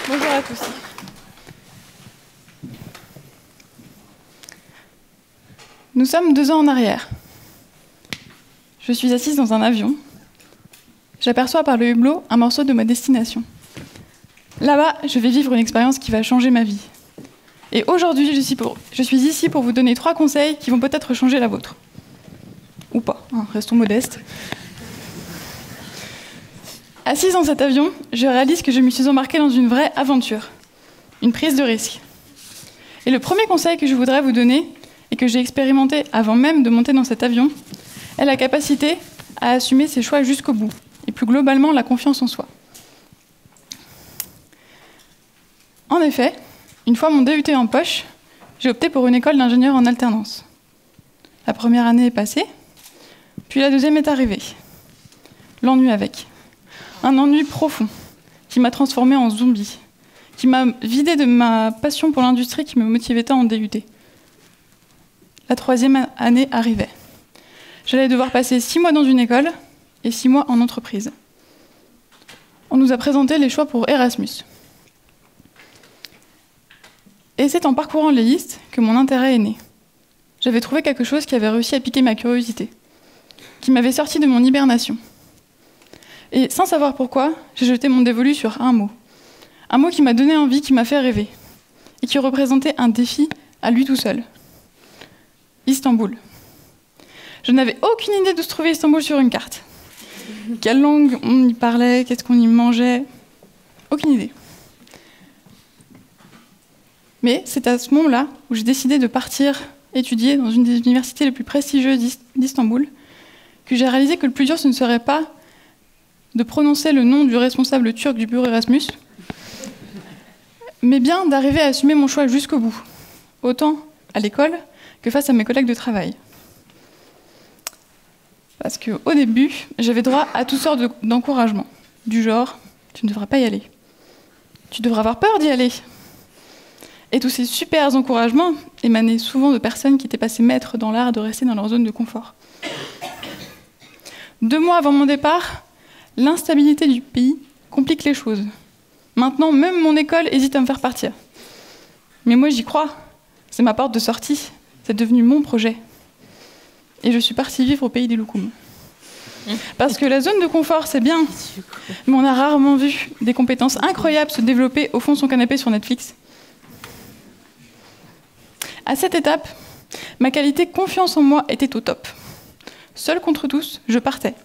Bonjour à tous. Nous sommes 2 ans en arrière. Je suis assise dans un avion. J'aperçois par le hublot un morceau de ma destination. Là-bas, je vais vivre une expérience qui va changer ma vie. Et aujourd'hui, je suis ici pour vous donner 3 conseils qui vont peut-être changer la vôtre. Ou pas, hein, restons modestes. Assise dans cet avion, je réalise que je me suis embarquée dans une vraie aventure, une prise de risque. Et le premier conseil que je voudrais vous donner, et que j'ai expérimenté avant même de monter dans cet avion, est la capacité à assumer ses choix jusqu'au bout, et plus globalement la confiance en soi. En effet, une fois mon DUT en poche, j'ai opté pour une école d'ingénieur en alternance. La première année est passée, puis la deuxième est arrivée. L'ennui avec. Un ennui profond, qui m'a transformée en zombie, qui m'a vidée de ma passion pour l'industrie qui me motivait tant en DUT. La 3e année arrivait. J'allais devoir passer 6 mois dans une école et 6 mois en entreprise. On nous a présenté les choix pour Erasmus. Et c'est en parcourant les listes que mon intérêt est né. J'avais trouvé quelque chose qui avait réussi à piquer ma curiosité, qui m'avait sorti de mon hibernation. Et sans savoir pourquoi, j'ai jeté mon dévolu sur un mot. Un mot qui m'a donné envie, qui m'a fait rêver, et qui représentait un défi à lui tout seul. Istanbul. Je n'avais aucune idée d'où se trouvait Istanbul sur une carte. Quelle langue on y parlait, qu'est-ce qu'on y mangeait, aucune idée. Mais c'est à ce moment-là où j'ai décidé de partir étudier dans une des universités les plus prestigieuses d'Istanbul que j'ai réalisé que le plus dur, ce ne serait pas de prononcer le nom du responsable turc du bureau Erasmus, mais bien d'arriver à assumer mon choix jusqu'au bout, autant à l'école que face à mes collègues de travail. Parce qu'au début, j'avais droit à toutes sortes d'encouragements, du genre « tu ne devrais pas y aller »,« tu devrais avoir peur d'y aller ». Et tous ces super encouragements émanaient souvent de personnes qui étaient passées maîtres dans l'art de rester dans leur zone de confort. 2 mois avant mon départ, l'instabilité du pays complique les choses. Maintenant, même mon école hésite à me faire partir. Mais moi, j'y crois. C'est ma porte de sortie. C'est devenu mon projet. Et je suis partie vivre au pays des loukoums. Parce que la zone de confort, c'est bien. Mais on a rarement vu des compétences incroyables se développer au fond de son canapé sur Netflix. À cette étape, ma qualité confiance en moi était au top. Seule contre tous, je partais.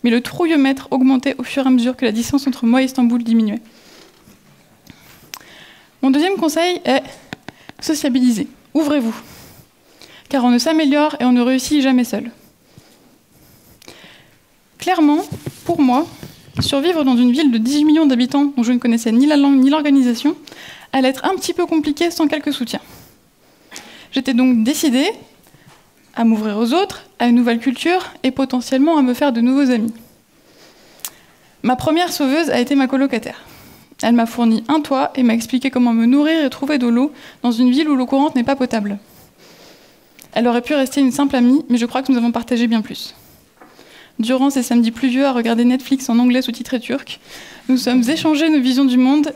Mais le trouillemètre augmentait au fur et à mesure que la distance entre moi et Istanbul diminuait. Mon deuxième conseil est sociabiliser. Ouvrez-vous. Car on ne s'améliore et on ne réussit jamais seul. Clairement, pour moi, survivre dans une ville de 18 millions d'habitants dont je ne connaissais ni la langue ni l'organisation allait être un petit peu compliqué sans quelque soutien. J'étais donc décidée à m'ouvrir aux autres, à une nouvelle culture et potentiellement à me faire de nouveaux amis. Ma première sauveuse a été ma colocataire. Elle m'a fourni un toit et m'a expliqué comment me nourrir et trouver de l'eau dans une ville où l'eau courante n'est pas potable. Elle aurait pu rester une simple amie, mais je crois que nous avons partagé bien plus. Durant ces samedis pluvieux à regarder Netflix en anglais sous-titré turc, nous sommes échangés nos visions du monde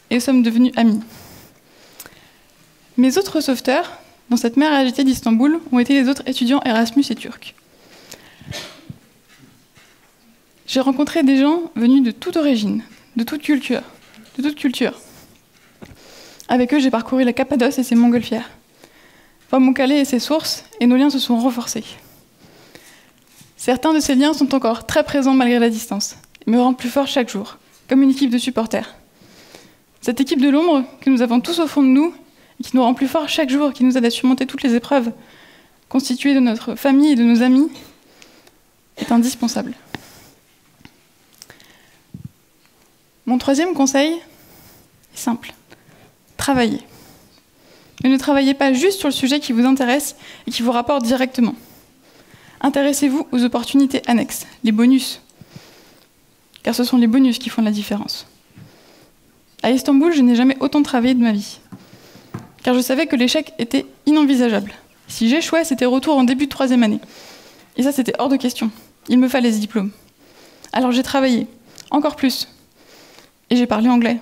et sommes devenus amis. Mes autres sauveteurs, dans cette mer agitée d'Istanbul, ont été les autres étudiants Erasmus et turcs. J'ai rencontré des gens venus de toute origine, de toute culture. Avec eux, j'ai parcouru la Cappadoce et ses montgolfières, Pamukkale et ses sources, et nos liens se sont renforcés. Certains de ces liens sont encore très présents malgré la distance, et me rendent plus fort chaque jour, comme une équipe de supporters. Cette équipe de l'ombre que nous avons tous au fond de nous, et qui nous rend plus forts chaque jour, qui nous aide à surmonter toutes les épreuves, constituée de notre famille et de nos amis, est indispensable. Mon troisième conseil est simple. Travaillez. Mais ne travaillez pas juste sur le sujet qui vous intéresse et qui vous rapporte directement. Intéressez-vous aux opportunités annexes, les bonus. Car ce sont les bonus qui font la différence. À Istanbul, je n'ai jamais autant travaillé de ma vie. Car je savais que l'échec était inenvisageable. Si j'échouais, c'était retour en début de 3e année. Et ça, c'était hors de question. Il me fallait ce diplôme. Alors j'ai travaillé, encore plus. et j'ai parlé anglais.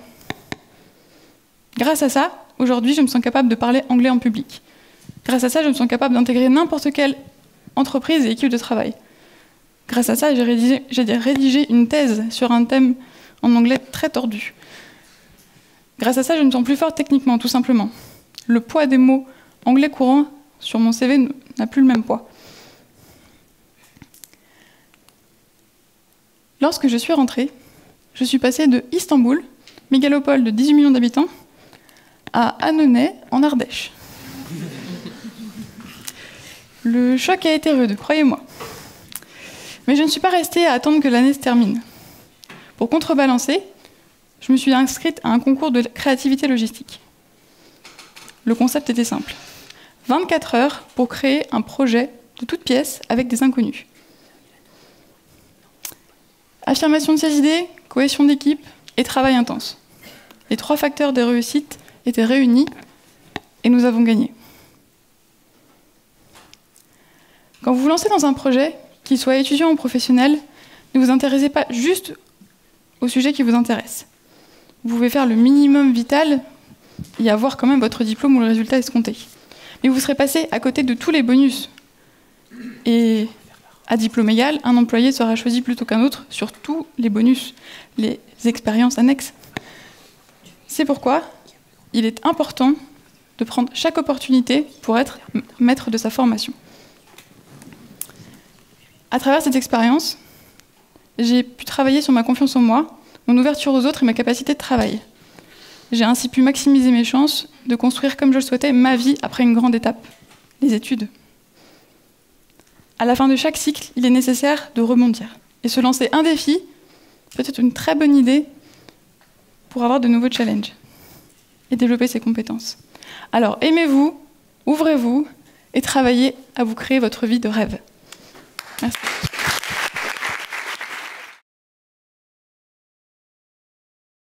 Grâce à ça, aujourd'hui, je me sens capable de parler anglais en public. Grâce à ça, je me sens capable d'intégrer n'importe quelle entreprise et équipe de travail. Grâce à ça, j'ai rédigé une thèse sur un thème en anglais très tordu. Grâce à ça, je me sens plus forte techniquement, tout simplement. Le poids des mots anglais courants sur mon CV n'a plus le même poids. Lorsque je suis rentrée, je suis passée de Istanbul, mégalopole de 18 millions d'habitants, à Annonay, en Ardèche. Le choc a été rude, croyez-moi. Mais je ne suis pas restée à attendre que l'année se termine. Pour contrebalancer, je me suis inscrite à un concours de créativité logistique. Le concept était simple. 24 heures pour créer un projet de toutes pièces avec des inconnus. Affirmation de ses idées, cohésion d'équipe et travail intense. Les 3 facteurs de réussite étaient réunis et nous avons gagné. Quand vous vous lancez dans un projet, qu'il soit étudiant ou professionnel, ne vous intéressez pas juste au sujet qui vous intéresse. Vous pouvez faire le minimum vital et avoir quand même votre diplôme ou le résultat escompté. Mais vous serez passé à côté de tous les bonus. Et à diplôme égal, un employé sera choisi plutôt qu'un autre sur tous les bonus, les expériences annexes. C'est pourquoi il est important de prendre chaque opportunité pour être maître de sa formation. À travers cette expérience, j'ai pu travailler sur ma confiance en moi, mon ouverture aux autres et ma capacité de travail. J'ai ainsi pu maximiser mes chances de construire comme je le souhaitais ma vie après une grande étape, les études. À la fin de chaque cycle, il est nécessaire de rebondir. Et se lancer un défi peut être une très bonne idée pour avoir de nouveaux challenges et développer ses compétences. Alors aimez-vous, ouvrez-vous et travaillez à vous créer votre vie de rêve.